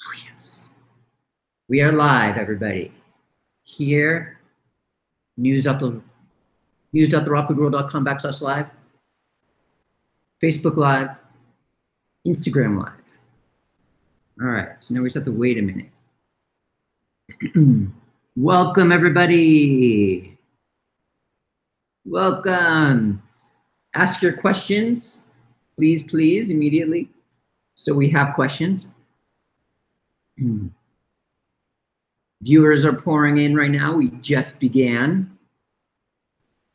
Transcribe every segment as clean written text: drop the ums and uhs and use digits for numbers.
Oh, yes. We are live, everybody. Here, news.therawfoodworld.com/live, Facebook Live, Instagram Live. All right, so now we just have to wait a minute. Welcome, everybody. Welcome. Ask your questions, please, immediately. So we have questions. Viewers are pouring in right now. We just began.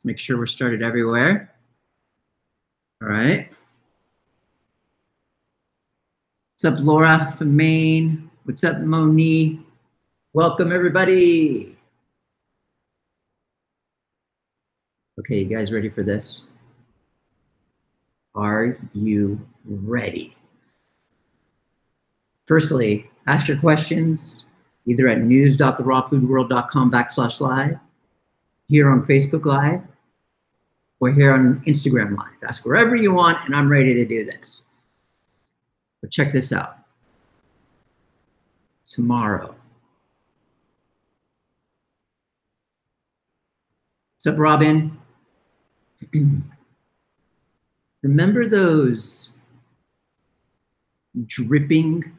Make sure we're started everywhere. All right. What's up, Laura from Maine? What's up, Monique? Welcome, everybody. Okay, you guys ready for this? Are you ready? Firstly, ask your questions either at news.therawfoodworld.com/live, here on Facebook Live, or here on Instagram Live. Ask wherever you want, and I'm ready to do this. But check this out. Tomorrow. What's up, Robin? Remember those dripping,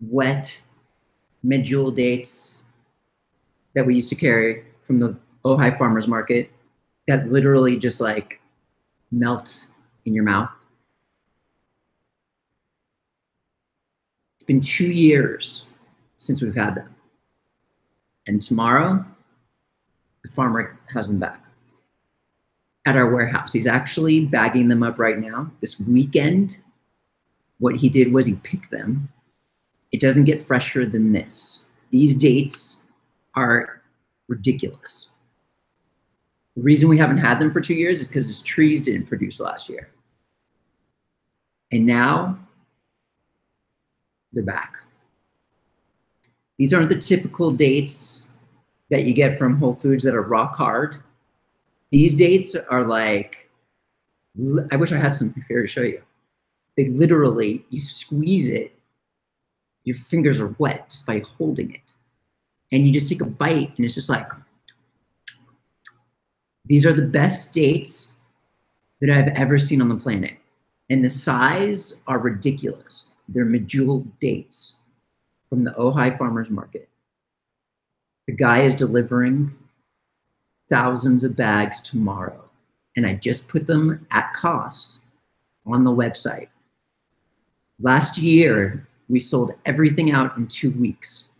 wet Medjool dates that we used to carry from the Ojai Farmers Market that literally just like melt in your mouth? It's been 2 years since we've had them. And tomorrow, the farmer has them back at our warehouse. He's actually bagging them up right now. This weekend, what he did was he picked them. It doesn't get fresher than this. These dates are ridiculous. The reason we haven't had them for 2 years is because his trees didn't produce last year. And now they're back. These aren't the typical dates that you get from Whole Foods that are rock hard. These dates are like, I wish I had some here to show you. They literally, you squeeze it, your fingers are wet just by holding it. And you just take a bite and it's just like, these are the best dates that I've ever seen on the planet. And the size are ridiculous. They're Medjool Dates from the Ojai Farmers Market. The guy is delivering thousands of bags tomorrow. And I just put them at cost on the website. Last year, we sold everything out in 2 weeks.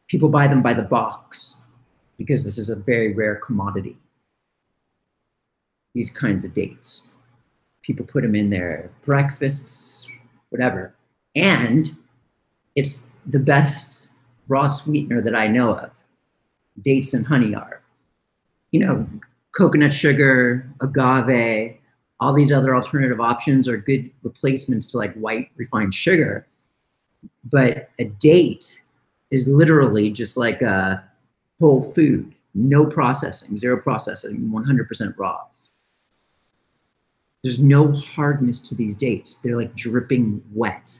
People buy them by the box because this is a very rare commodity. These kinds of dates. People put them in their breakfasts, whatever. And it's the best raw sweetener that I know of. Dates and honey are. You know, coconut sugar, agave, all these other alternative options are good replacements to like white refined sugar. But a date is literally just like a whole food. No processing, zero processing, 100% raw. There's no hardness to these dates. They're like dripping wet.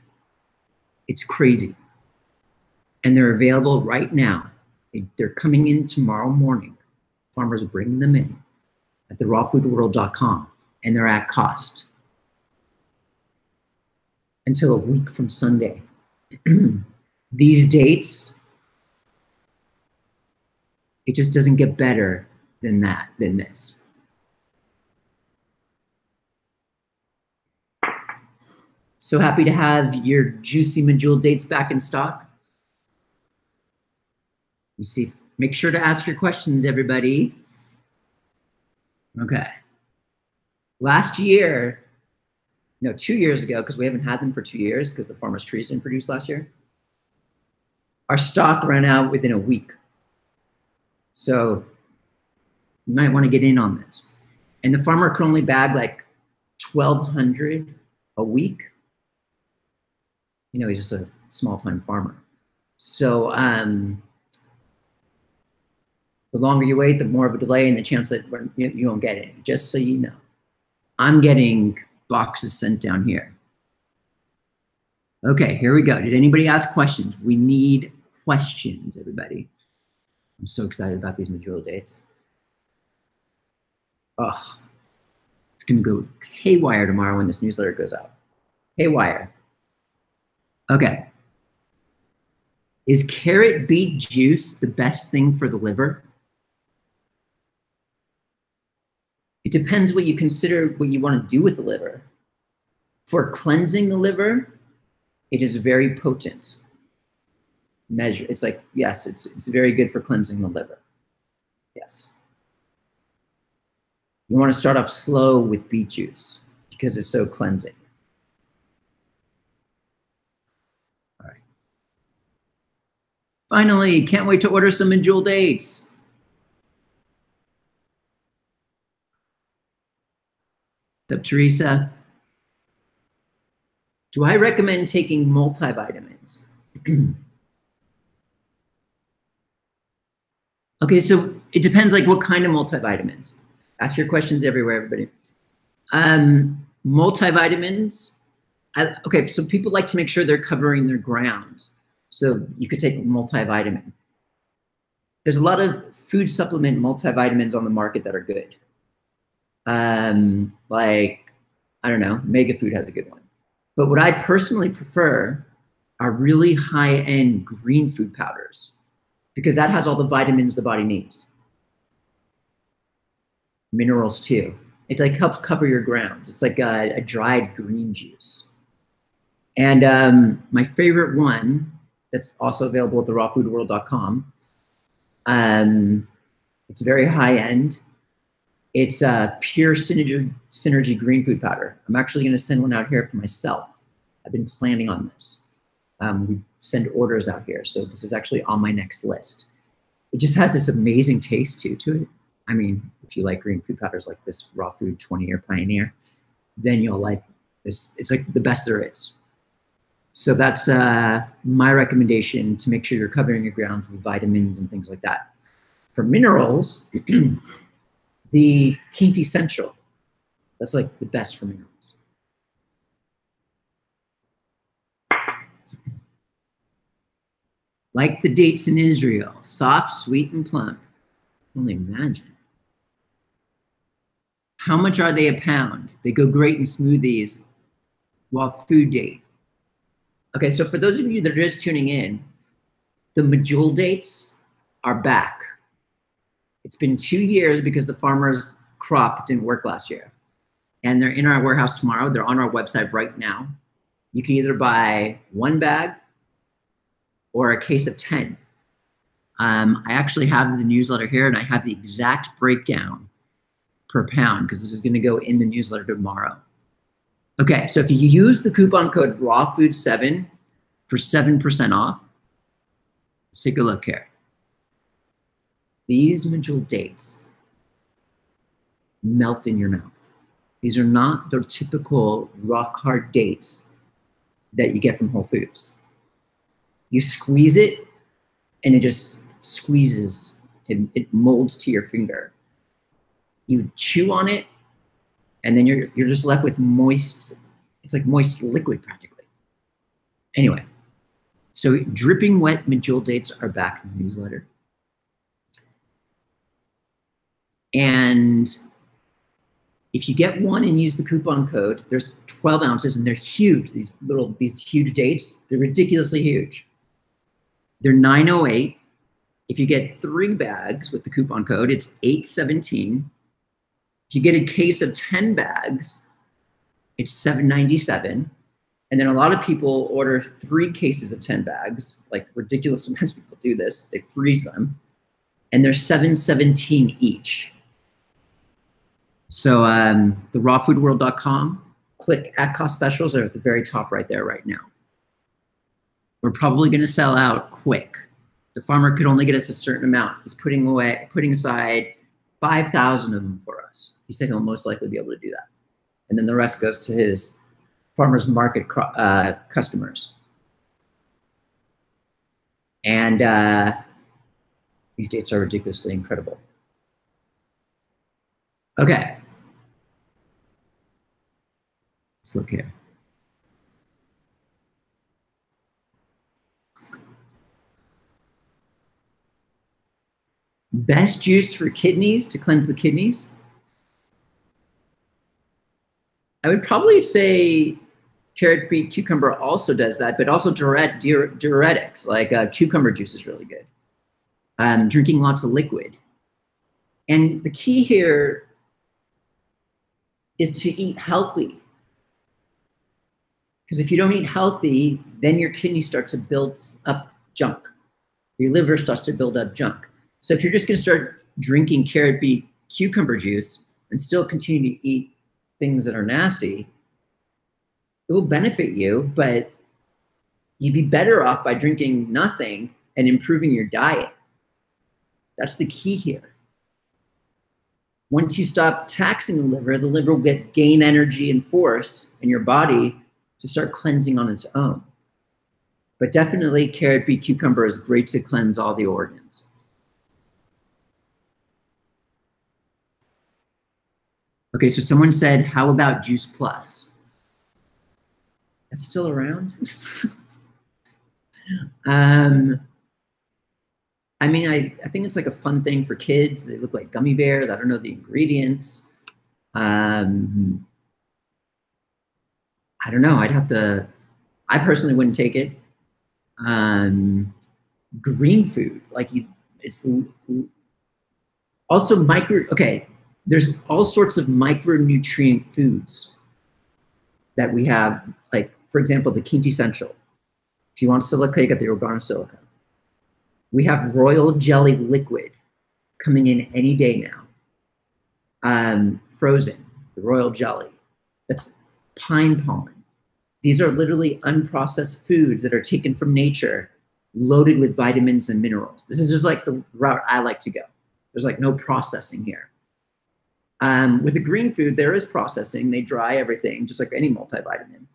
It's crazy. And they're available right now. They're coming in tomorrow morning. Farmers are bringing them in at therawfoodworld.com, and they're at cost until a week from Sunday. These dates, it just doesn't get better than this. So happy to have your juicy Medjool Dates back in stock. You see, make sure to ask your questions, everybody. Okay. Last year, no, 2 years ago, because we haven't had them for 2 years because the farmer's trees didn't produce last year, our stock ran out within a week. So you might want to get in on this. And the farmer could only bag like 1,200 a week. You know, he's just a small-time farmer. So the longer you wait, the more of a delay and the chance that you won't get any. Just so you know, I'm getting boxes sent down here Okay, here we go. Did anybody ask questions? We need questions, everybody. I'm so excited about these Medjool dates. Oh, it's going to go haywire tomorrow when this newsletter goes out. Haywire. Okay. Is carrot beet juice the best thing for the liver? It depends what you consider, what you want to do with the liver. For cleansing the liver, it is very potent measure. It's like, yes, it's very good for cleansing the liver. Yes. You want to start off slow with beet juice because it's so cleansing. All right. Finally, can't wait to order some Medjool Dates. What's up, Teresa? Do I recommend taking multivitamins? Okay, so it depends like what kind of multivitamins. Ask your questions everywhere, everybody. Multivitamins, okay, so people like to make sure they're covering their grounds. So you could take a multivitamin. There's a lot of food supplement multivitamins on the market that are good. Like, I don't know, Mega Food has a good one. But what I personally prefer are really high-end green food powders because that has all the vitamins the body needs. Minerals too. It like helps cover your grounds. It's like a dried green juice. And my favorite one that's also available at the rawfoodworld.com. It's very high end. It's pure synergy green food powder. I'm actually going to send one out here for myself. I've been planning on this. We send orders out here, so this is actually on my next list. It just has this amazing taste too to it. I mean, if you like green food powders like this Raw Food 20-year Pioneer, then you'll like this. It's like the best there is. So that's my recommendation to make sure you're covering your grounds with vitamins and things like that. For minerals, the quintessential, that's like the best for minerals. Like the dates in Israel, soft, sweet, and plump. Only imagine. How much are they a pound? They go great in smoothies. Raw food date. Okay, so for those of you that are just tuning in, the Medjool dates are back. It's been 2 years because the farmer's crop didn't work last year. And they're in our warehouse tomorrow. They're on our website right now. You can either buy 1 bag or a case of 10. I actually have the newsletter here and I have the exact breakdown per pound because this is gonna go in the newsletter tomorrow. Okay, so if you use the coupon code RAWFOOD7 for 7% off, let's take a look here. These Medjool dates melt in your mouth. These are not the typical rock hard dates that you get from Whole Foods. You squeeze it and it just squeezes, it molds to your finger. You chew on it and then you're just left with moist, it's like moist liquid practically. Anyway, so dripping wet Medjool dates are back in the newsletter. And if you get one and use the coupon code, there's 12 ounces and they're huge. These huge dates, they're ridiculously huge. They're $9.08. If you get 3 bags with the coupon code, it's $8.17. If you get a case of 10 bags, it's $7.97. And then a lot of people order 3 cases of 10 bags, like ridiculous amounts of people do this. They freeze them, and they're $7.17 each. So the rawfoodworld.com, click at cost specials are at the very top right there right now. We're probably going to sell out quick. The farmer could only get us a certain amount. He's putting aside 5,000 of them for us. He said he'll most likely be able to do that. And then the rest goes to his farmer's market customers. And these dates are ridiculously incredible. Okay. Let's look here. Best juice for kidneys, to cleanse the kidneys. I would probably say carrot, beet, cucumber also does that, but also diuretics, like cucumber juice is really good. Drinking lots of liquid. And the key here is to eat healthy. Because if you don't eat healthy, then your kidneys start to build up junk. Your liver starts to build up junk. So if you're just going to start drinking carrot, beet, cucumber juice and still continue to eat things that are nasty, it will benefit you, but you'd be better off by drinking nothing and improving your diet. That's the key here. Once you stop taxing the liver will gain energy and force in your body to start cleansing on its own. But definitely carrot, beet, cucumber is great to cleanse all the organs. Okay, so someone said, how about Juice Plus? That's still around? I mean, I think it's like a fun thing for kids. They look like gummy bears. I don't know the ingredients. I don't know. I personally wouldn't take it. Green food, also okay, there's all sorts of micronutrient foods that we have, like, for example, the quintessential. If you want silica, you get the organosilica. We have royal jelly liquid coming in any day now. Frozen, the royal jelly. That's pine pollen. These are literally unprocessed foods that are taken from nature, loaded with vitamins and minerals. This is just like the route I like to go. There's like no processing here. With the green food, there is processing. They dry everything, just like any multivitamin.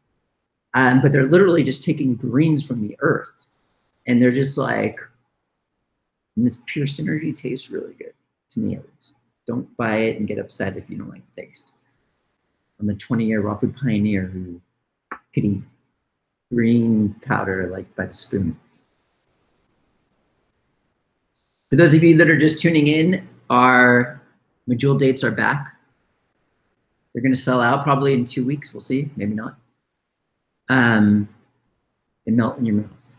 But they're literally just taking greens from the earth. And they're just like, and this pure synergy tastes really good, to me at least. Don't buy it and get upset if you don't like the taste. I'm a 20-year raw food pioneer who could eat green powder like by the spoon. For those of you that are just tuning in, our Medjool Dates are back. They're going to sell out probably in 2 weeks. We'll see, maybe not. They melt in your mouth.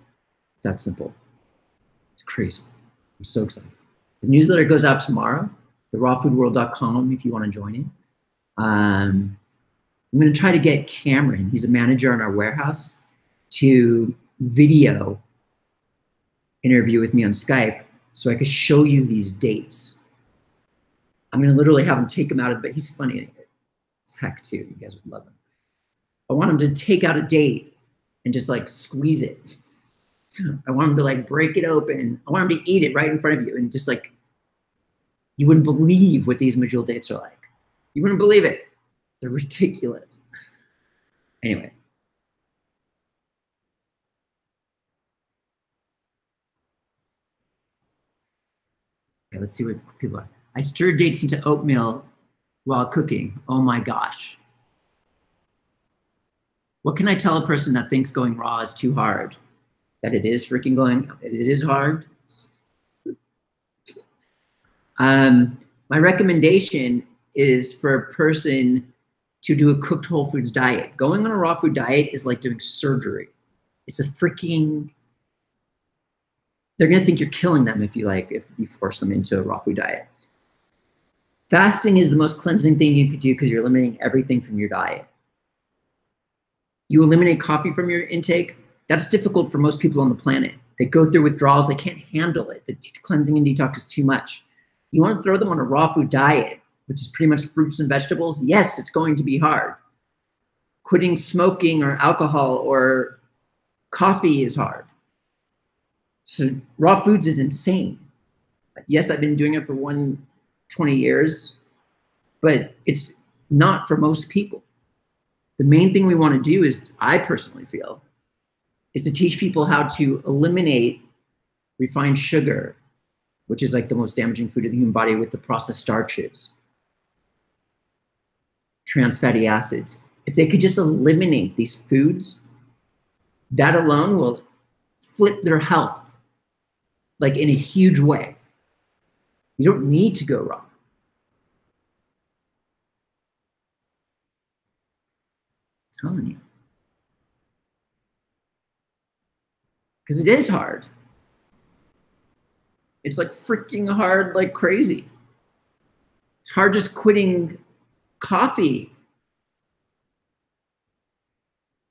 It's that simple. It's crazy. I'm so excited. The newsletter goes out tomorrow, therawfoodworld.com if you want to join it. I'm going to try to get Cameron, he's a manager in our warehouse, to video interview with me on Skype so I could show you these dates. I'm going to literally have him take them out of the bed. He's funny as heck too. You guys would love him. I want him to take out a date and just like squeeze it. I want him to like break it open. I want him to eat it right in front of you and just like, you wouldn't believe what these Medjool Dates are like. You wouldn't believe it. They're ridiculous. Anyway. Okay, let's see what people ask. I stir dates into oatmeal while cooking. Oh my gosh. What can I tell a person that thinks going raw is too hard? That it is freaking it is hard. My recommendation is for a person to do a cooked whole foods diet. Going on a raw food diet is like doing surgery. It's a freaking, they're gonna think you're killing them if you force them into a raw food diet. Fasting is the most cleansing thing you could do because you're eliminating everything from your diet. You eliminate coffee from your intake, that's difficult for most people on the planet. They go through withdrawals, they can't handle it. The cleansing and detox is too much. You want to throw them on a raw food diet, which is pretty much fruits and vegetables. Yes, it's going to be hard. Quitting smoking or alcohol or coffee is hard. So raw foods is insane. Yes, I've been doing it for 20 years, but it's not for most people. The main thing we want to do is, I personally feel, is to teach people how to eliminate refined sugar, which is like the most damaging food of the human body, with the processed starches, trans fatty acids. If they could just eliminate these foods, that alone will flip their health like in a huge way. You don't need to go raw. I'm telling you. Because it is hard. It's like freaking hard like crazy. It's hard just quitting coffee.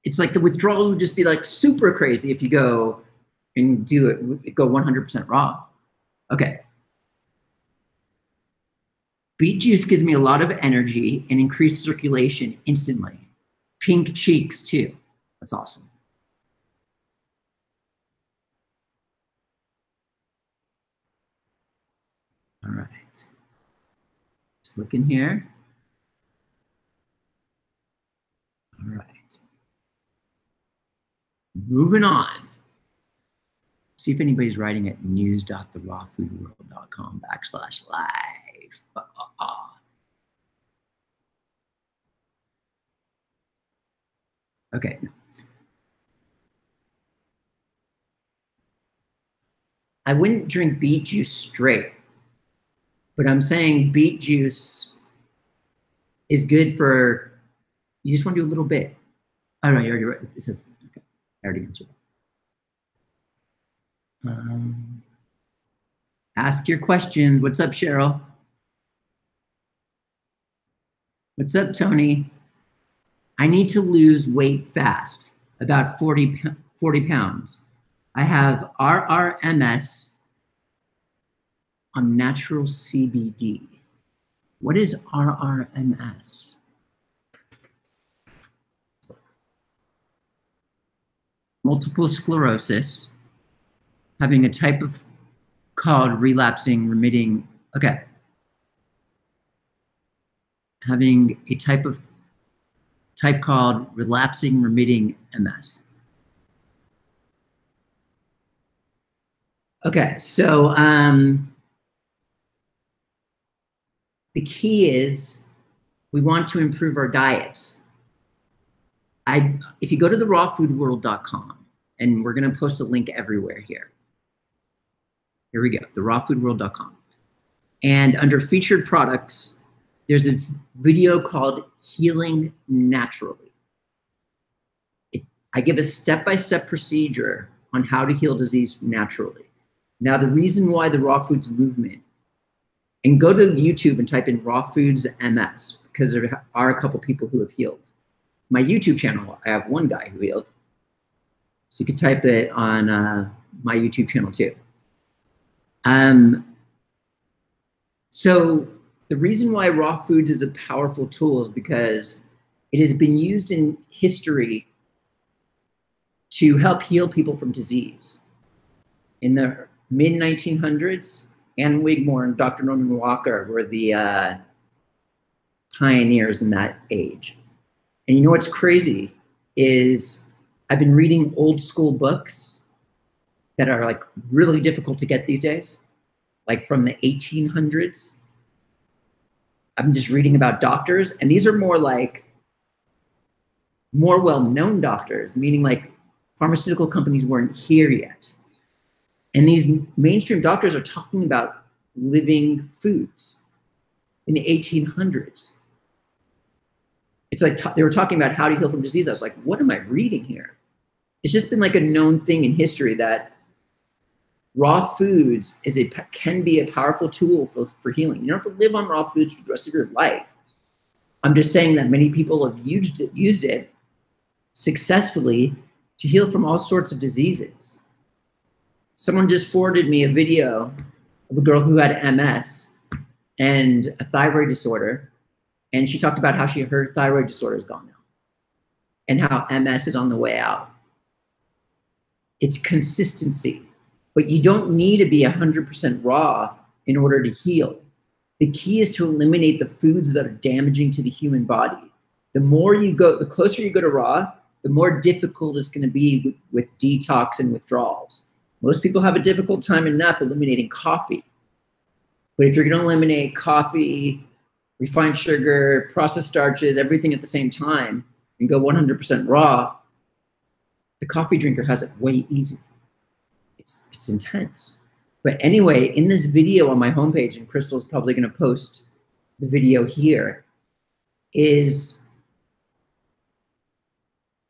It's like the withdrawals would just be like super crazy if you go and do it, go 100% raw. Okay. Beet juice gives me a lot of energy and increased circulation instantly. Pink cheeks too. That's awesome. All right. Just looking here. All right. Moving on. See if anybody's writing at news.therawfoodworld.com/live. Okay. I wouldn't drink beet juice straight, but I'm saying beet juice is good for, you just want to do a little bit. Oh, no, you already read it. Says, okay, I already answered that. Ask your question. What's up, Cheryl? What's up, Tony? I need to lose weight fast, about 40 pounds. I have RRMS on natural CBD. What is RRMS? Multiple sclerosis, having a type of called relapsing remitting, okay. Having a type called relapsing remitting MS. Okay, so the key is we want to improve our diets. If you go to therawfoodworld.com, and we're going to post a link everywhere here. Here we go, therawfoodworld.com. And under featured products, there's a video called Healing Naturally. I give a step-by-step procedure on how to heal disease naturally. Now, the reason why the raw foods movement, and go to YouTube and type in raw foods MS, because there are a couple people who have healed. My YouTube channel, I have one guy who healed. So you could type it on my YouTube channel too. So the reason why raw foods is a powerful tool is because it has been used in history to help heal people from disease. In the mid-1900s, Ann Wigmore and Dr. Norman Walker were the pioneers in that age. And you know what's crazy is I've been reading old school books that are like really difficult to get these days, like from the 1800s. I've been just reading about doctors, and these are more well-known doctors, meaning like pharmaceutical companies weren't here yet. And these mainstream doctors are talking about living foods in the 1800s. It's like they were talking about how to heal from disease. I was like, what am I reading here? It's just been like a known thing in history that raw foods can be a powerful tool for healing. You don't have to live on raw foods for the rest of your life. I'm just saying that many people have used it successfully to heal from all sorts of diseases. Someone just forwarded me a video of a girl who had MS and a thyroid disorder. And she talked about how her thyroid disorder is gone now and how MS is on the way out. It's consistency, but you don't need to be 100% raw in order to heal. The key is to eliminate the foods that are damaging to the human body. The closer you go to raw, the more difficult it's going to be with detox and withdrawals. Most people have a difficult time enough eliminating coffee. But if you're going to eliminate coffee, refined sugar, processed starches, everything at the same time, and go 100% raw, the coffee drinker has it way easy. It's intense. But anyway, in this video on my homepage, and Crystal's probably going to post the video here, is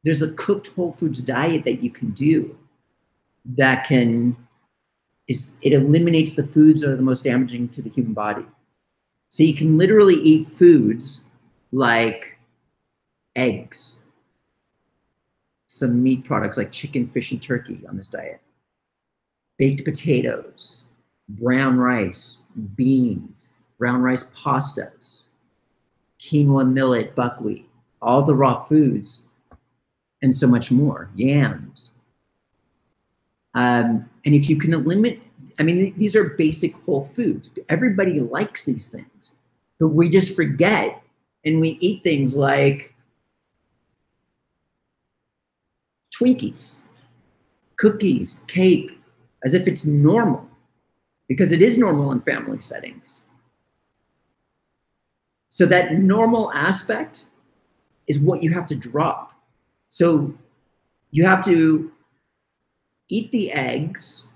there's a cooked whole foods diet that you can do that it eliminates the foods that are the most damaging to the human body. So you can literally eat foods like eggs, some meat products like chicken, fish, and turkey on this diet, baked potatoes, brown rice, beans, brown rice pastas, quinoa, millet, buckwheat, all the raw foods, and so much more, yams. And if you can eliminate, I mean, these are basic whole foods. Everybody likes these things, but we just forget and we eat things like Twinkies, cookies, cake, as if it's normal, because it is normal in family settings. So that normal aspect is what you have to drop. So you have to eat the eggs,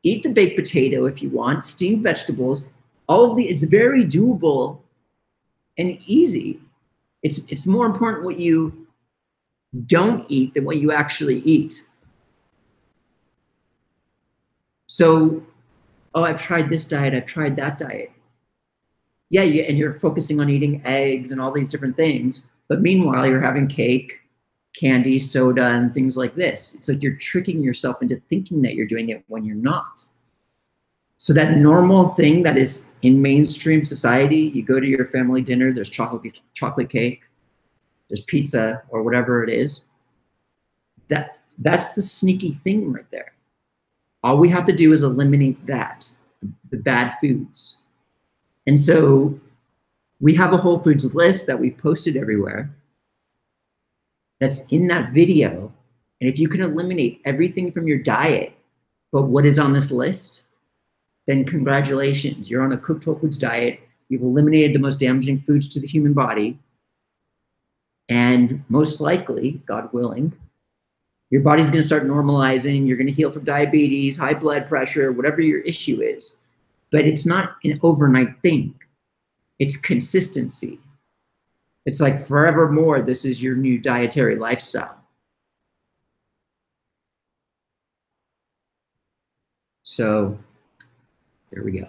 eat the baked potato if you want, steamed vegetables, it's very doable and easy. It's more important what you don't eat than what you actually eat. So, oh, I've tried this diet, I've tried that diet. Yeah, and you're focusing on eating eggs and all these different things, but meanwhile, you're having cake, candy, soda, and things like this. It's like you're tricking yourself into thinking that you're doing it when you're not. So that normal thing that is in mainstream society, you go to your family dinner, there's chocolate cake, there's pizza or whatever it is. That's the sneaky thing right there. All we have to do is eliminate that, the bad foods. And so we have a Wholefoods list that we posted everywhere that's in that video. And if you can eliminate everything from your diet, but what is on this list, then congratulations, you're on a cooked whole foods diet. You've eliminated the most damaging foods to the human body. And most likely, God willing, your body's going to start normalizing. You're going to heal from diabetes, high blood pressure, whatever your issue is. But it's not an overnight thing. It's consistency. It's like forevermore, this is your new dietary lifestyle. So there we go.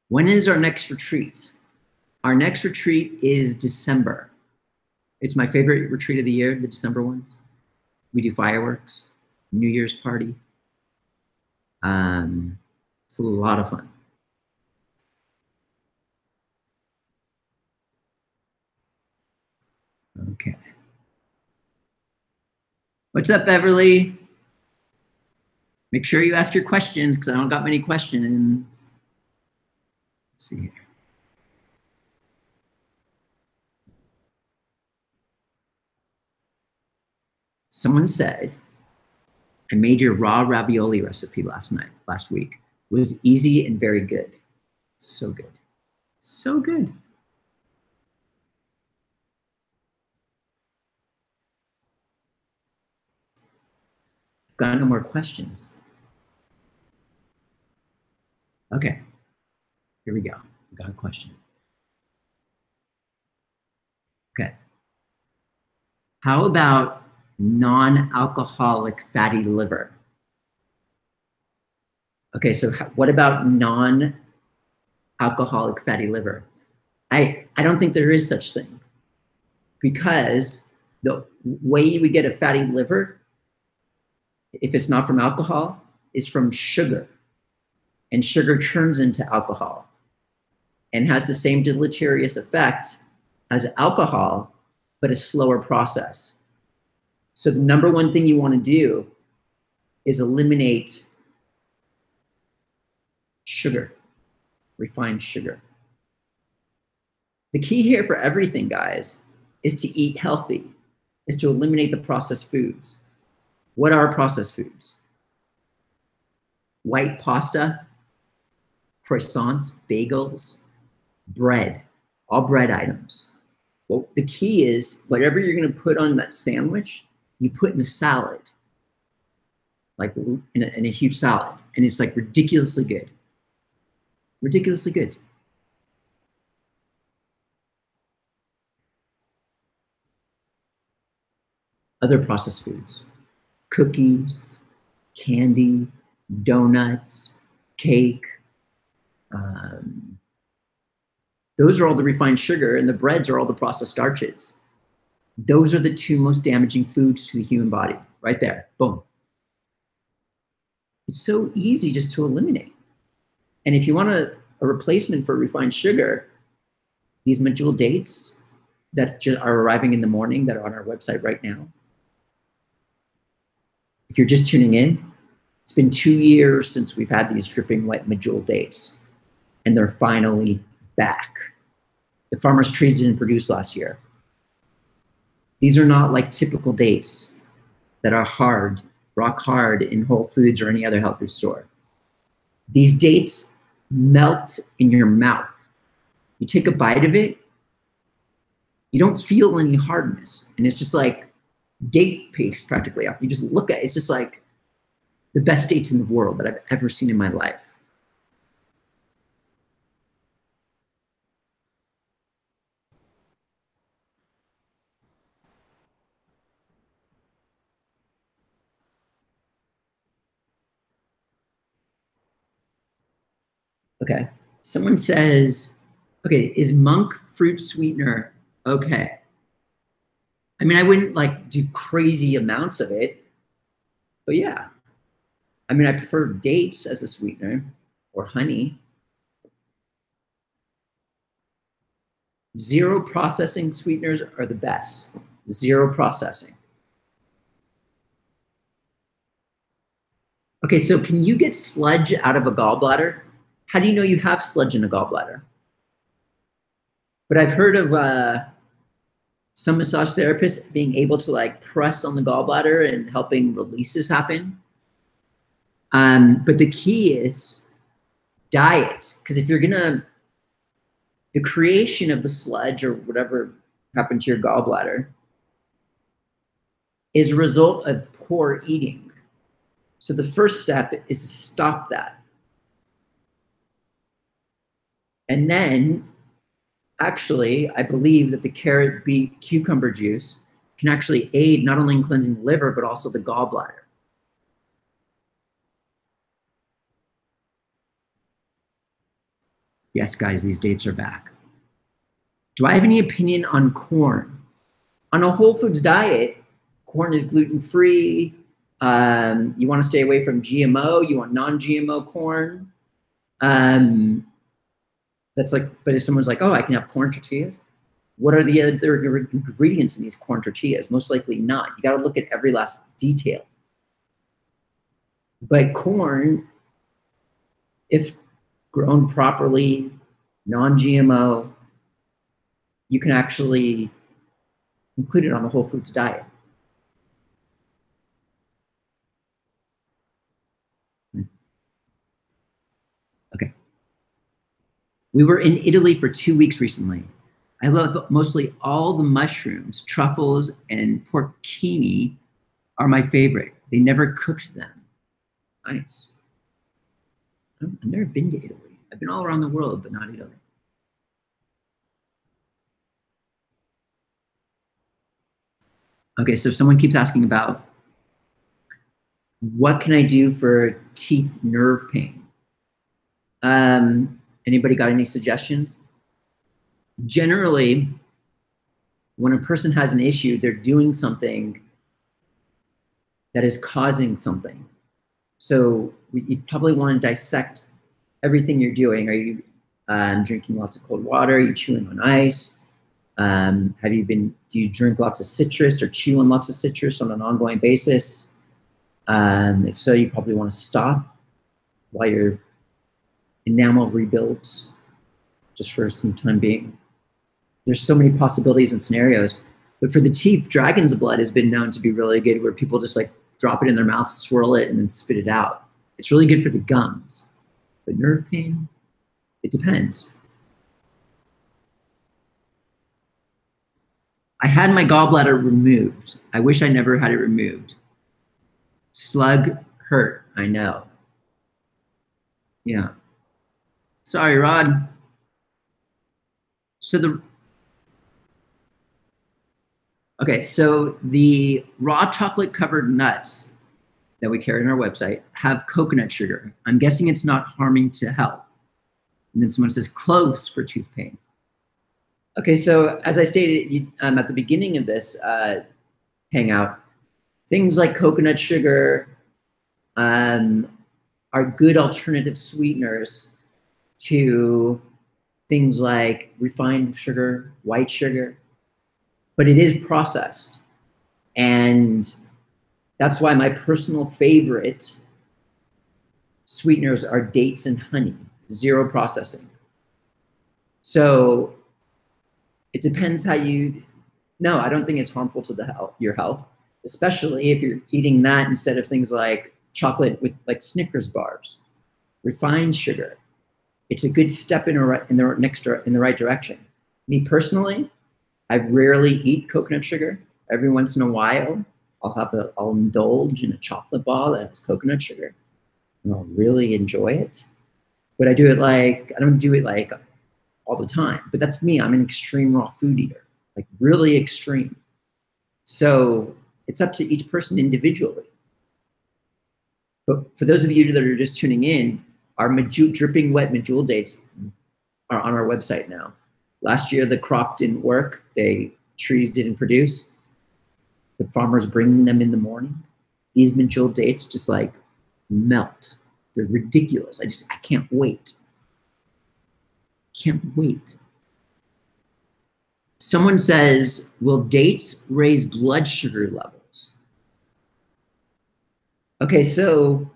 When is our next retreat? Our next retreat is December. It's my favorite retreat of the year, the December ones. We do fireworks, New Year's party. It's a lot of fun. Okay. What's up, Beverly? Make sure you ask your questions because I don't got many questions. Let's see here. Someone said, I made your raw ravioli recipe last week. It was easy and very good. So good. So good. Got no more questions. Okay, here we go. I got a question. Okay. How about non-alcoholic fatty liver? Okay, so what about non-alcoholic fatty liver? I don't think there is such thing, because the way you would get a fatty liver, if it's not from alcohol, is from sugar. And sugar turns into alcohol and has the same deleterious effect as alcohol, but a slower process. So the number one thing you want to do is eliminate sugar, refined sugar. The key here for everything, guys, is to eat healthy, is to eliminate the processed foods. What are processed foods? White pasta, croissants, bagels, bread, all bread items. Well, the key is whatever you're going to put on that sandwich, you put in a salad. like in a huge salad, and it's like ridiculously good. Ridiculously good. Other processed foods, cookies, candy, donuts, cake. Um, those are all the refined sugar, and the breads are all the processed starches. Those are the two most damaging foods to the human body, right there. Boom. It's so easy just to eliminate. And if you want a replacement for refined sugar, these Medjool Dates that just are arriving in the morning that are on our website right now. If you're just tuning in, it's been 2 years since we've had these dripping wet Medjool Dates, and they're finally back. The farmers' trees didn't produce last year. These are not like typical dates that are hard, rock hard in Whole Foods or any other health food store. These dates melt in your mouth. You take a bite of it, you don't feel any hardness. And it's just like date paste practically. You just look at it, it's just like the best dates in the world that I've ever seen in my life. Okay. Someone says, okay, is monk fruit sweetener okay? I mean, I wouldn't like do crazy amounts of it, but yeah. I mean, I prefer dates as a sweetener or honey. Zero processing sweeteners are the best. Zero processing. Okay, so can you get sludge out of a gallbladder? How do you know you have sludge in a gallbladder? But I've heard of some massage therapists being able to like press on the gallbladder and helping releases happen. But the key is diet, because if you're gonna, the creation of the sludge or whatever happened to your gallbladder is a result of poor eating. So the first step is to stop that. And then, actually, I believe that the carrot, beet, cucumber juice can actually aid not only in cleansing the liver, but also the gallbladder. Yes, guys, these dates are back. Do I have any opinion on corn? On a whole foods diet, corn is gluten-free. You want to stay away from GMO. You want non-GMO corn. That's like, but if someone's like, oh, I can have corn tortillas. What are the other ingredients in these corn tortillas? Most likely not. You got to look at every last detail. But corn, if grown properly, non-GMO, you can actually include it on a whole foods diet. Okay. We were in Italy for 2 weeks recently. I love mostly all the mushrooms, truffles, and porcini are my favorite. They never cooked them. Nice. I've never been to Italy. I've been all around the world, but not Italy. Okay, so someone keeps asking about what can I do for teeth nerve pain? Anybody got any suggestions? Generally, when a person has an issue, they're doing something that is causing something. So you probably want to dissect everything you're doing. Are you drinking lots of cold water? Are you chewing on ice? Do you drink lots of citrus or chew on lots of citrus on an ongoing basis? If so, you probably want to stop while your enamel rebuilds just for some time being. There's so many possibilities and scenarios. But for the teeth, dragon's blood has been known to be really good, where people just like drop it in their mouth, swirl it, and then spit it out. It's really good for the gums. But nerve pain, it depends. I had my gallbladder removed. I wish I never had it removed. Slug hurt. I know. Yeah. Sorry, Rod. So the raw chocolate covered nuts that we carry on our website have coconut sugar. I'm guessing it's not harming to health. And then someone says cloves for tooth pain. Okay, so as I stated at the beginning of this hangout, things like coconut sugar are good alternative sweeteners to things like refined sugar, white sugar, but it is processed. And that's why my personal favorite sweeteners are dates and honey, zero processing. So it depends how you, no, I don't think it's harmful to your health, especially if you're eating that instead of things like chocolate with like Snickers bars, refined sugar. It's a good step in the right direction. Me personally, I rarely eat coconut sugar. Every once in a while, I'll indulge in a chocolate bar that has coconut sugar, and I'll really enjoy it. But I don't do it like all the time. But that's me. I'm an extreme raw food eater, like really extreme. So it's up to each person individually. But for those of you that are just tuning in, our dripping wet Medjool dates are on our website now. Last year, the crop didn't work. Trees didn't produce. The farmers bringing them in the morning. These Medjool dates just like melt. They're ridiculous. I can't wait. Can't wait. Someone says, will dates raise blood sugar levels? Okay, so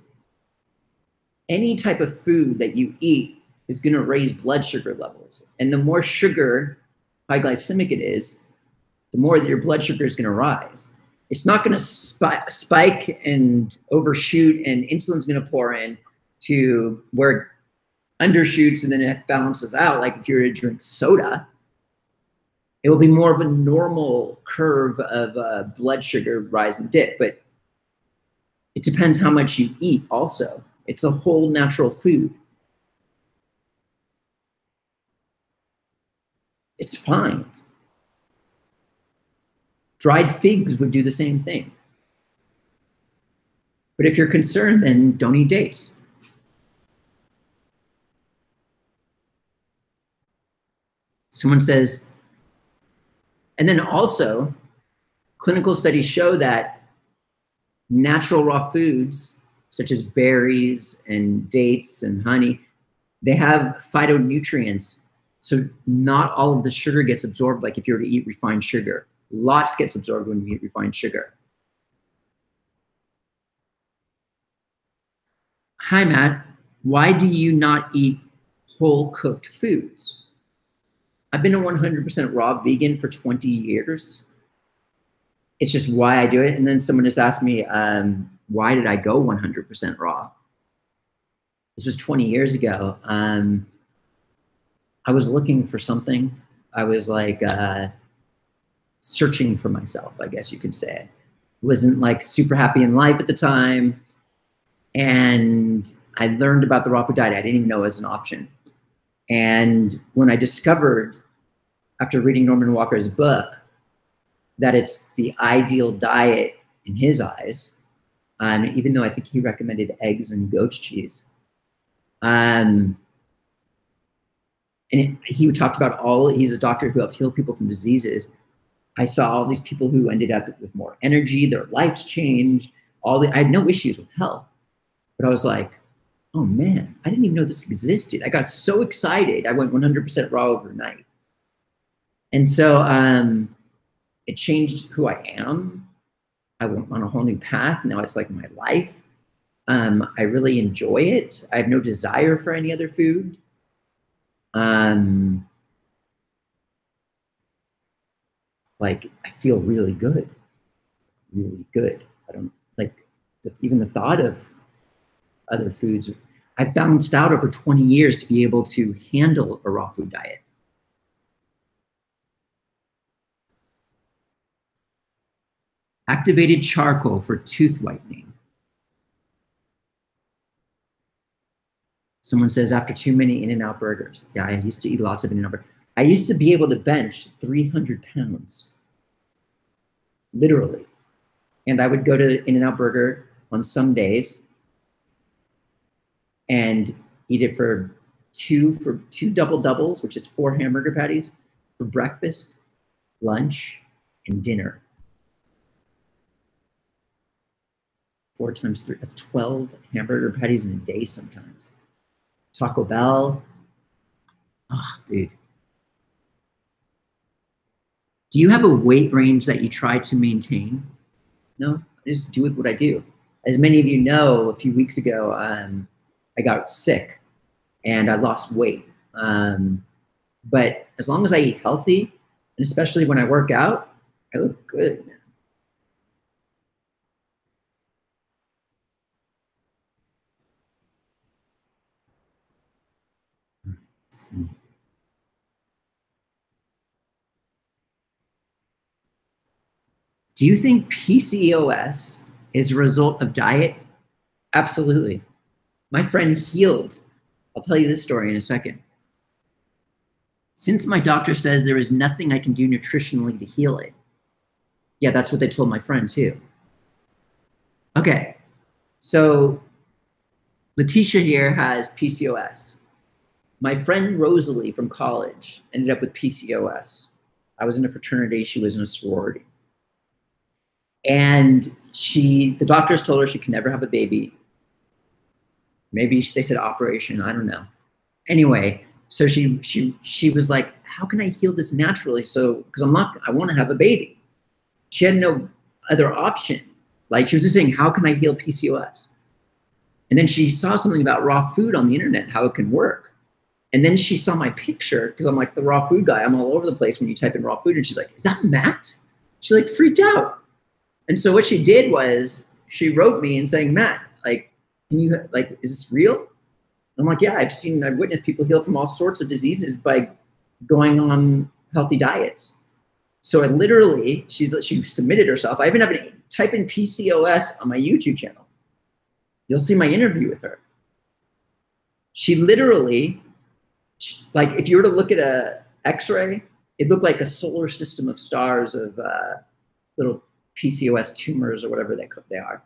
any type of food that you eat is going to raise blood sugar levels. And the more sugar, high glycemic it is, the more that your blood sugar is going to rise. It's not going to spike and overshoot, and insulin's going to pour in to where it undershoots and then it balances out. Like if you were to drink soda, it will be more of a normal curve of blood sugar rise and dip. But it depends how much you eat also. It's a whole natural food. It's fine. Dried figs would do the same thing. But if you're concerned, then don't eat dates. Someone says, and then also, clinical studies show that natural raw foods, such as berries and dates and honey, they have phytonutrients. So not all of the sugar gets absorbed like if you were to eat refined sugar. Lots gets absorbed when you eat refined sugar. Hi, Matt. Why do you not eat whole cooked foods? I've been a 100% raw vegan for 20 years. It's just why I do it. And then someone just asked me, why did I go 100% raw? This was 20 years ago. I was looking for something. I was like searching for myself, I guess you could say. Wasn't like super happy in life at the time. And I learned about the raw food diet. I didn't even know it was an option. And when I discovered, after reading Norman Walker's book, that it's the ideal diet in his eyes, even though I think he recommended eggs and goat cheese. And he talked about he's a doctor who helped heal people from diseases. I saw all these people who ended up with more energy, their lives changed, I had no issues with health. But I was like, oh man, I didn't even know this existed. I got so excited. I went 100% raw overnight. And so it changed who I am. I went on a whole new path. Now it's like my life. I really enjoy it. I have no desire for any other food. Like I feel really good, really good. I don't like even the thought of other foods. I've balanced out over 20 years to be able to handle a raw food diet. Activated charcoal for tooth whitening. Someone says after too many In-N-Out burgers. Yeah, I used to eat lots of In-N-Out burgers. I used to be able to bench 300 pounds, literally. And I would go to In-N-Out Burger on some days and eat it for two double doubles, which is 4 hamburger patties for breakfast, lunch, and dinner. 4 times 3, that's 12 hamburger patties in a day sometimes. Taco Bell. Oh, dude. Do you have a weight range that you try to maintain? No, I just do with what I do. As many of you know, a few weeks ago, I got sick and I lost weight. But as long as I eat healthy, and especially when I work out, I look good. Do you think PCOS is a result of diet? Absolutely. My friend healed. I'll tell you this story in a second. Since my doctor says there is nothing I can do nutritionally to heal it. Yeah, that's what they told my friend too. Okay, so Letitia here has PCOS. My friend Rosalie from college ended up with PCOS. I was in a fraternity, she was in a sorority. And the doctors told her she could never have a baby. Maybe they said operation, I don't know. Anyway, so she was like, how can I heal this naturally? So, because I want to have a baby. She had no other option. Like she was just saying, how can I heal PCOS? And then she saw something about raw food on the internet, how it can work. And then she saw my picture, because I'm like the raw food guy. I'm all over the place when you type in raw food. And she's like, is that Matt? She like freaked out. And so what she did was she wrote me and saying, Matt, like, can you, like, is this real? I'm like, yeah, I've witnessed people heal from all sorts of diseases by going on healthy diets. So I literally, she submitted herself. I even have to type in PCOS on my YouTube channel. You'll see my interview with her. She literally, like, if you were to look at a X-ray, it looked like a solar system of stars of little PCOS tumors or whatever they are.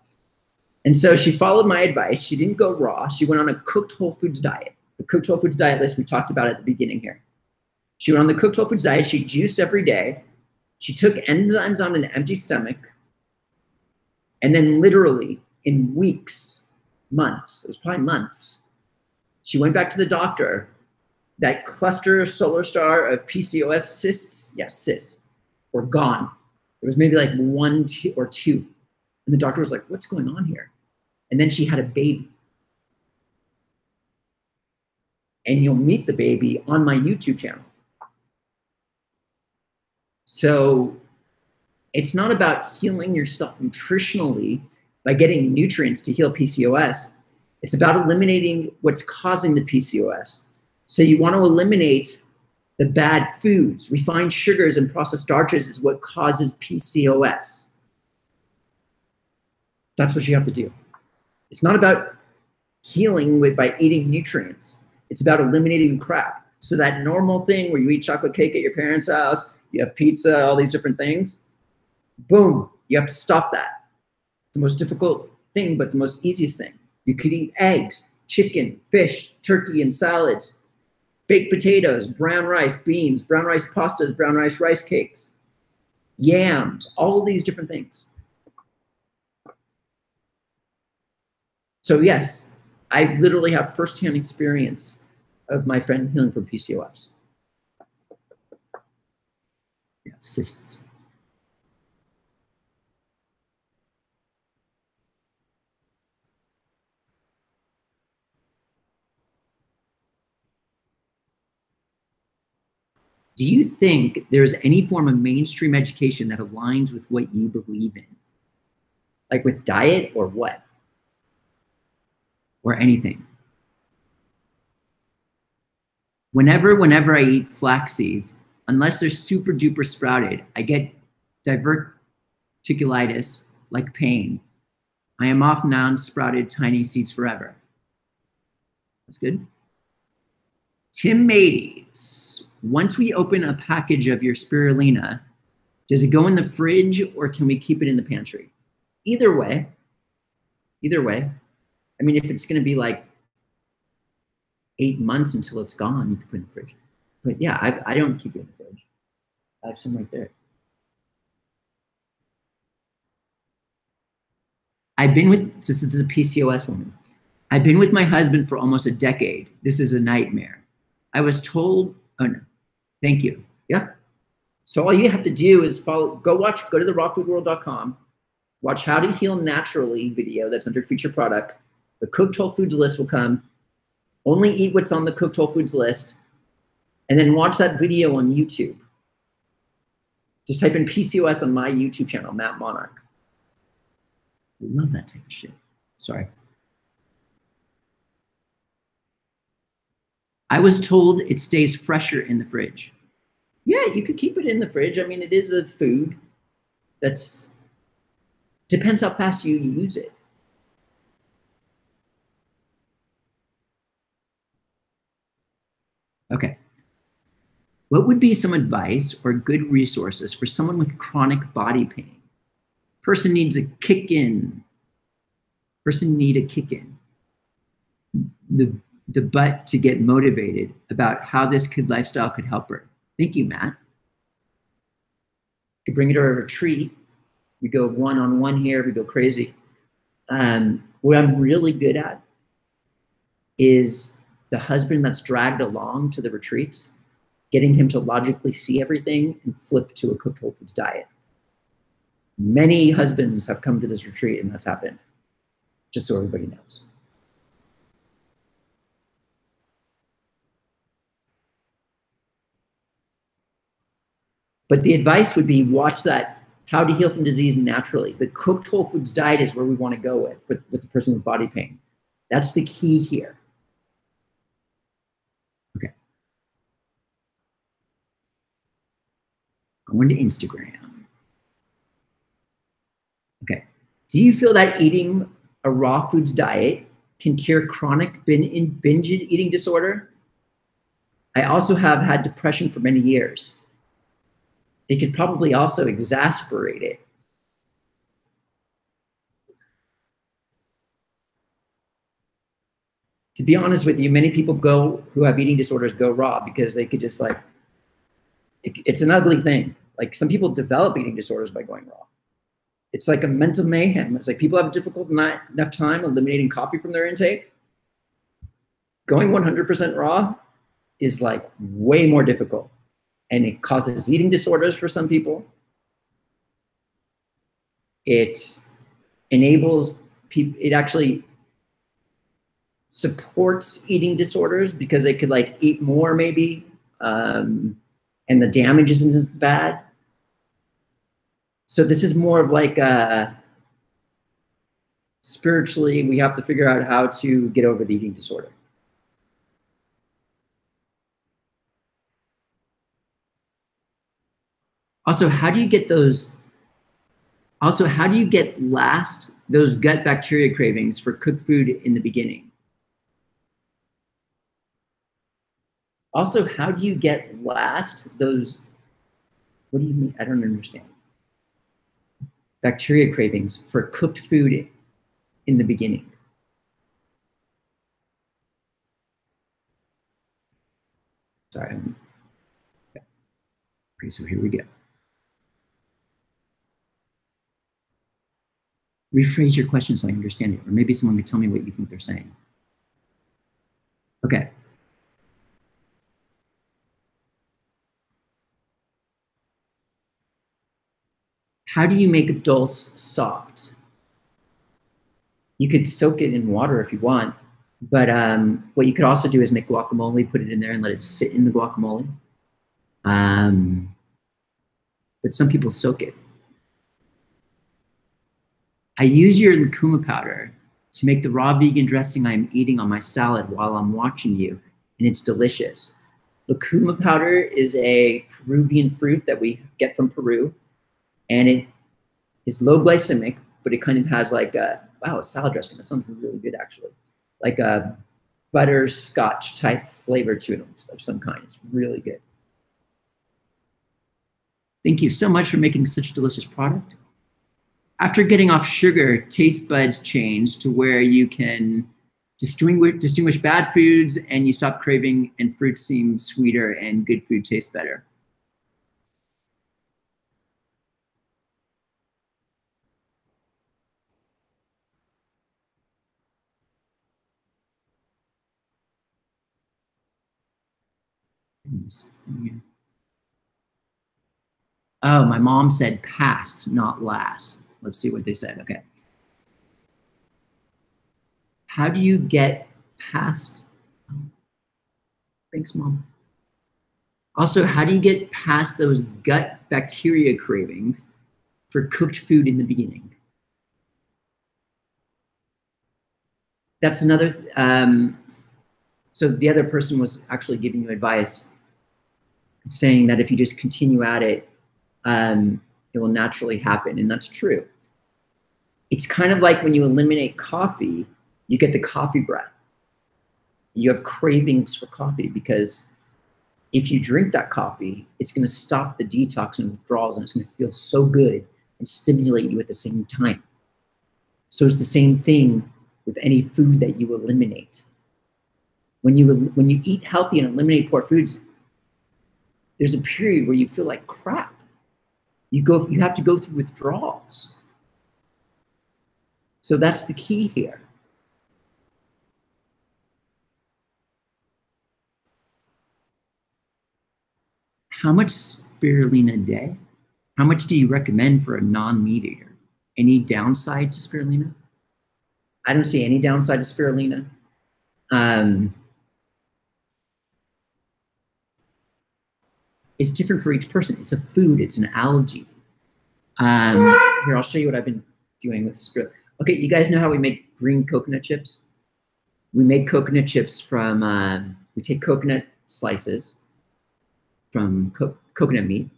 And so she followed my advice. She didn't go raw. She went on a cooked whole foods diet. The cooked whole foods diet list we talked about at the beginning here. She went on the cooked whole foods diet. She juiced every day. She took enzymes on an empty stomach. And then literally in weeks, months, it was probably months, she went back to the doctor. That cluster solar star of PCOS cysts were gone. There was maybe like 1 or 2. And the doctor was like, what's going on here? And then she had a baby. And you'll meet the baby on my YouTube channel. So it's not about healing yourself nutritionally by getting nutrients to heal PCOS. It's about eliminating what's causing the PCOS. So you want to eliminate the bad foods. Refined sugars and processed starches is what causes PCOS. That's what you have to do. It's not about healing by eating nutrients. It's about eliminating crap. So that normal thing where you eat chocolate cake at your parents' house, you have pizza, all these different things, boom, you have to stop that. The most difficult thing, but the most easiest thing. You could eat eggs, chicken, fish, turkey, and salads, baked potatoes, brown rice, beans, brown rice pastas, brown rice cakes, yams, all of these different things. So yes, I literally have firsthand experience of my friend healing from PCOS. Yeah, cysts. Do you think there's any form of mainstream education that aligns with what you believe in? Like with diet or what? Or anything? Whenever I eat flax seeds, unless they're super duper sprouted, I get diverticulitis, like pain. I am off non-sprouted tiny seeds forever. That's good. Tim Mades, once we open a package of your spirulina, does it go in the fridge or can we keep it in the pantry? Either way. Either way. I mean, if it's going to be like 8 months until it's gone, you can put it in the fridge. But yeah, I don't keep it in the fridge. I have some right there. This is the PCOS woman. I've been with my husband for almost a decade. This is a nightmare. I was told, oh no, thank you. Yeah. So all you have to do is go to the rawfoodworld.com, watch How to Heal Naturally video that's under featured products. The cooked Wholefoods list will come. Only eat what's on the cooked Wholefoods list. And then watch that video on YouTube. Just type in PCOS on my YouTube channel, Matt Monarch. I love that type of shit. Sorry. I was told it stays fresher in the fridge. Yeah, you could keep it in the fridge. I mean, it is a food depends how fast you use it. Okay. What would be some advice or good resources for someone with chronic body pain? Person needs a kick in. Person need a kick in. The butt to get motivated about how this lifestyle could help her. Thank you, Matt. You could bring her to a retreat. We go one-on-one here. We go crazy. What I'm really good at is the husband that's dragged along to the retreats, getting him to logically see everything and flip to a cooked whole foods diet. Many husbands have come to this retreat and that's happened, just so everybody knows. But the advice would be watch that How to Heal from Disease Naturally. The cooked whole foods diet is where we want to go with the person with body pain. That's the key here. Okay. Going to Instagram. Okay. Do you feel that eating a raw foods diet can cure chronic binge eating disorder? I also have had depression for many years. It could probably also exacerbate it. To be honest with you, many people who have eating disorders go raw because they could just it's an ugly thing. Like some people develop eating disorders by going raw. It's like a mental mayhem. It's like people have not enough time eliminating coffee from their intake. Going 100% raw is like way more difficult. And it causes eating disorders for some people. It enables people, it actually supports eating disorders because they could eat more maybe, and the damage isn't as bad. So this is more of spiritually, we have to figure out how to get over the eating disorder. Also, how do you get those gut bacteria cravings for cooked food in the beginning? Also, how do you get those, what do you mean? I don't understand. Bacteria cravings for cooked food in the beginning. Sorry. Okay, so here we go. Rephrase your question so I understand it, or maybe someone could tell me what you think they're saying. Okay. How do you make a dulse soft? You could soak it in water if you want, but what you could also do is make guacamole, put it in there and let it sit in the guacamole. But some people soak it. I use your lucuma powder to make the raw vegan dressing I'm eating on my salad while I'm watching you, and it's delicious. Lucuma powder is a Peruvian fruit that we get from Peru, and it is low glycemic, but it kind of has a salad dressing. That sounds really good, actually. butterscotch type flavor to it of some kind. It's really good. Thank you so much for making such a delicious product. After getting off sugar, taste buds change to where you can distinguish bad foods and you stop craving, and fruits seem sweeter and good food tastes better. Oh, my mom said past, not last. Let's see what they said. Okay. How do you get past? Thanks, Mom. Also, how do you get past those gut bacteria cravings for cooked food in the beginning? That's another. So the other person was actually giving you advice, saying that if you just continue at it, it will naturally happen, and that's true. It's kind of like when you eliminate coffee, you get the coffee breath. You have cravings for coffee because if you drink that coffee, it's going to stop the detox and withdrawals, and it's going to feel so good and stimulate you at the same time. So it's the same thing with any food that you eliminate. When you eat healthy and eliminate poor foods, there's a period where you feel like crap. You have to go through withdrawals. So that's the key here. How much spirulina a day? How much do you recommend for a non-meat eater? Any downside to spirulina? I don't see any downside to spirulina. It's different for each person. It's a food. It's an algae. Here, I'll show you what I've been doing with spirulina. Okay, you guys know how we make green coconut chips? We make coconut chips from, we take coconut slices from coconut meat,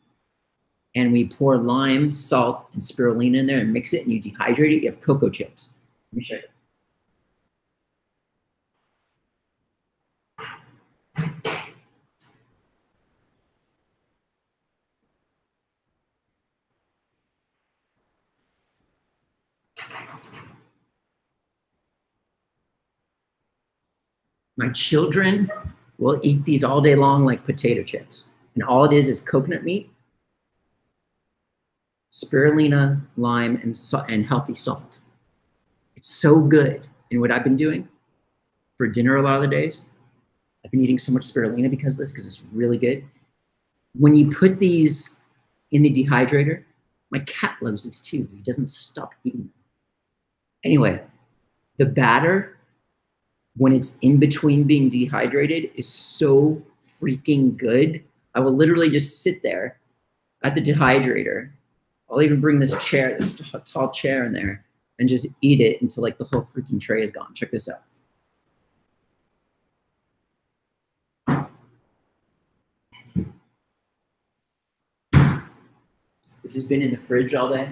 and we pour lime, salt, and spirulina in there and mix it, and you dehydrate it. You have cocoa chips. Let me show you. My children will eat these all day long like potato chips. And all it is coconut meat, spirulina, lime, and healthy salt. It's so good. And what I've been doing for dinner a lot of the days, I've been eating so much spirulina because of this, because it's really good. When you put these in the dehydrator, my cat loves these too. He doesn't stop eating them. Anyway, the batter, when it's in between being dehydrated, is so freaking good. I will literally just sit there at the dehydrator. I'll even bring this chair, this tall chair in there, and just eat it until like the whole freaking tray is gone. Check this out. This has been in the fridge all day.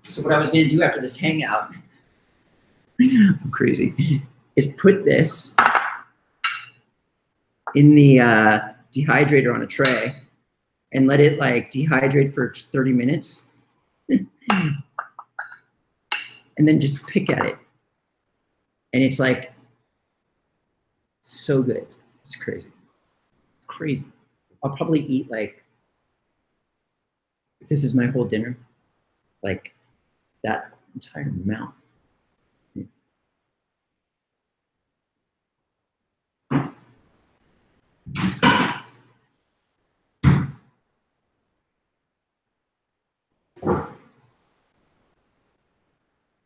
So what I was going to do after this hangout, I'm crazy, is put this in the dehydrator on a tray and let it like dehydrate for 30 minutes and then just pick at it. And it's like so good. It's crazy. It's crazy. I'll probably eat like, if this is my whole dinner, like that entire amount.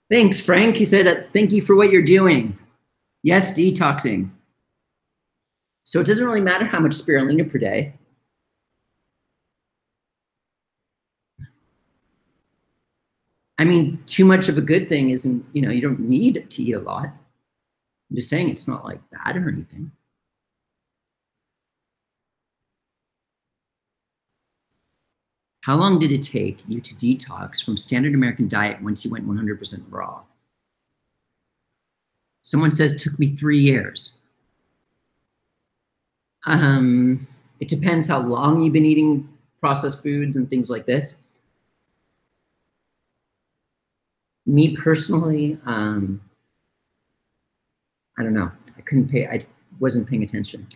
Thanks, Frank. He said, thank you for what you're doing. Yes, detoxing. So it doesn't really matter how much spirulina per day. I mean, too much of a good thing isn't, you don't need to eat a lot. I'm just saying it's not like bad or anything. How long did it take you to detox from standard American diet once you went 100% raw? Someone says it took me 3 years. It depends how long you've been eating processed foods and things like this. Me personally, I don't know. I wasn't paying attention.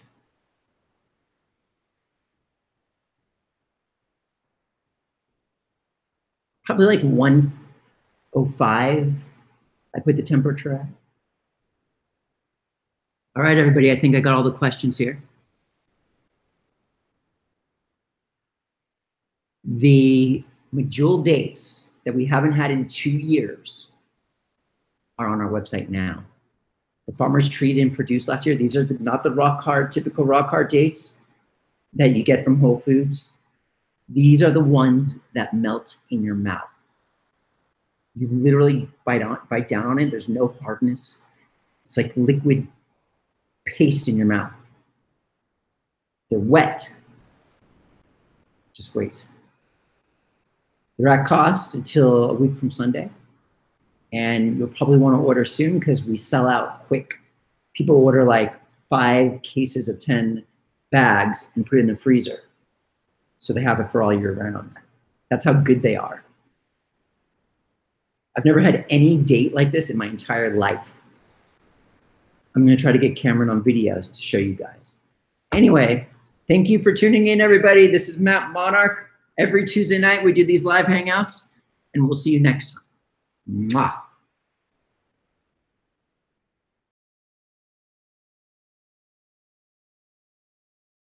Probably like 105. I put the temperature at. All right, everybody, I think I got all the questions here. The Medjool Dates that we haven't had in 2 years are on our website now. The farmers treated and produced last year. These are not the rock hard, typical rock hard dates that you get from Whole Foods. These are the ones that melt in your mouth. You literally bite down on it. There's no hardness. It's like liquid paste in your mouth. They're wet. Just wait. They're at cost until a week from Sunday. And you'll probably want to order soon because we sell out quick. People order like 5 cases of 10 bags and put it in the freezer. So they have it for all year round. That's how good they are. I've never had any date like this in my entire life. I'm going to try to get Cameron on videos to show you guys. Anyway, thank you for tuning in, everybody. This is Matt Monarch. Every Tuesday night, we do these live hangouts, and we'll see you next time. Mwah.